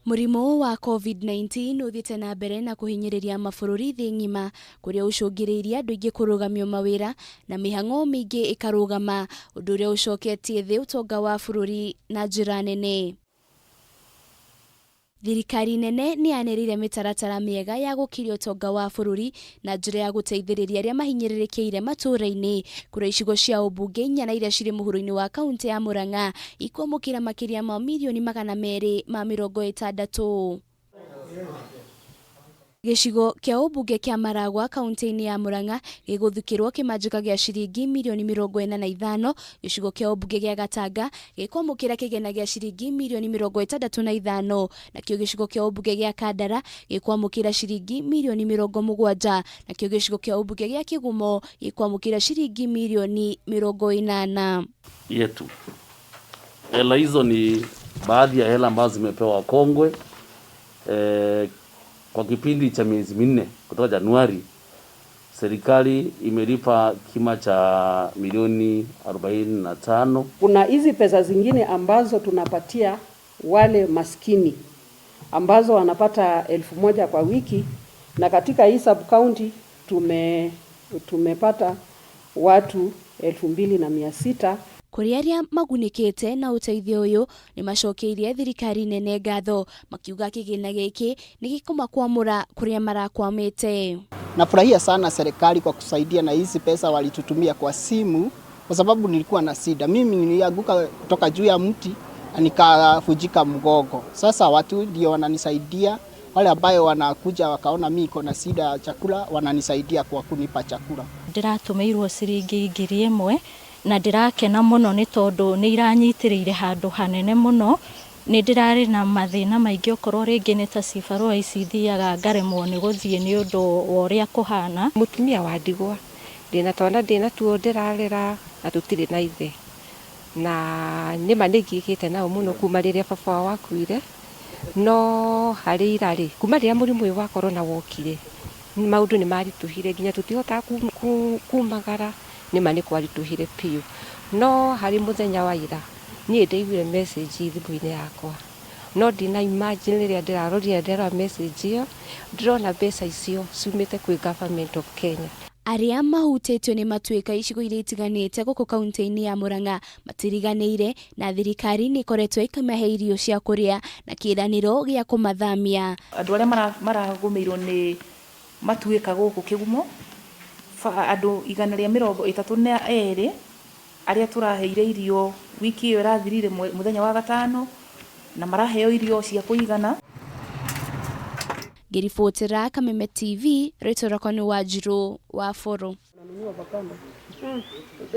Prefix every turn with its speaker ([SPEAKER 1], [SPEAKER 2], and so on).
[SPEAKER 1] Murimo wa COVID-19 uthiite na mbere na kuhinyiriria mabũrũri thĩ ng'ima kuria ucungiriria andu aingi kurugamio mawira na mihang'o mingi ikarugama undu uria ucoketie thi utonga wa bũrũri na njira nene. Thirikari nene ni yanirire mitaratara miega ya gukiria utonga wa bũrũri na njira ya guteithiriria aria mahinyiririkiire matũra-ini kuria icigo cia ubunge inya na iria ciri muhuro-ini wa kaunti ya Murang'a ikwamukira makiria ma milioni 260. Gicigo kia ubunge kia Maragwa kaunti-ini ya Murang'a giguthukirwo kimanjika gia ciringi milioni 45, gicigo kia ubunge gia Gatanga gikwamukira kigena gia ciringi milioni 65, nakio gicigo kia ubunge gia Kandara gikwamukira ciringi milioni 70, nakio gicigo kia ubunge gia Kigumo gikwamukira ciringi milioni 80
[SPEAKER 2] yetu. Hela hizo ni baadhi ya hela ambazo zimepewa Kongwe kwa kipindi cha miezi minne kutoka Januari. Serikali imelipa kima cha milioni 45.
[SPEAKER 3] Kuna hizi pesa zingine ambazo tunapatia wale maskini ambazo wanapata 1,000 kwa wiki, na katika hii sub county tumepata watu 2,600.
[SPEAKER 1] Kuriaria magunikite na uteithio uyu ni macokeirie thirikari nene ngatho makiuga kigina giki ni gikumakwamura kuria marakwamite.
[SPEAKER 4] Nafurahia sana serikali kwa kusaidia na hizi pesa walitutumia kwa simu, kwa sababu nilikuwa na shida. Mimi nilianguka kutoka juu ya mti nikavunjika mgongo. Sasa watu ndio wananisaidia, wale ambao wanakuja wakaona mimi niko na shida ya chakula wananisaidia kwa kunipa chakula.
[SPEAKER 5] Ndiratumĩirwo ciringi 1,000 na ndirakena muno ni tondu ni iranyitiriire handu hanene muno. Ni ndirari na mathina maingi okorwo ringi ni ta cibarua ici thiaga ngaremwo ni guthie ni undu wa uria kuhana.
[SPEAKER 6] Mutumia wa ndigwa ndina twana ndina tuo ndirarera na tutiri na ithe, na nima nigikite nao muno kuma riria baba wakuire, no hari irari kuma riria murimu uyu wa corona wokire maundu ni marituhire nginya tutihota kumagara, nima ni kwarituhire piu. No hari muthenya wa ira ni ndaiguire message thimu-ini yakwa, no ndina imagine riria ndirarorire ndera message iyo ndirona mbeca icio ciumite kwi government of Kenya.
[SPEAKER 1] Aria mahutitio ni matuika icigo iria itiganite guku kaunti-ini ya Murang'a matiriganiire na thirikari ni koretwo ikamahe irio cia kuria na kiraniro gia kumathamia.
[SPEAKER 7] Andu aria maragumirwo ni matuika guku Kigumo andu 132 aria turaheire irio wiki iyo irathirire muthenya wa gatano na maraheo irio cia kuigana.
[SPEAKER 1] Ngiribotera Kameme TV, Rĩtwa rĩakwa nĩ Wanjirũ wa Bũrũ.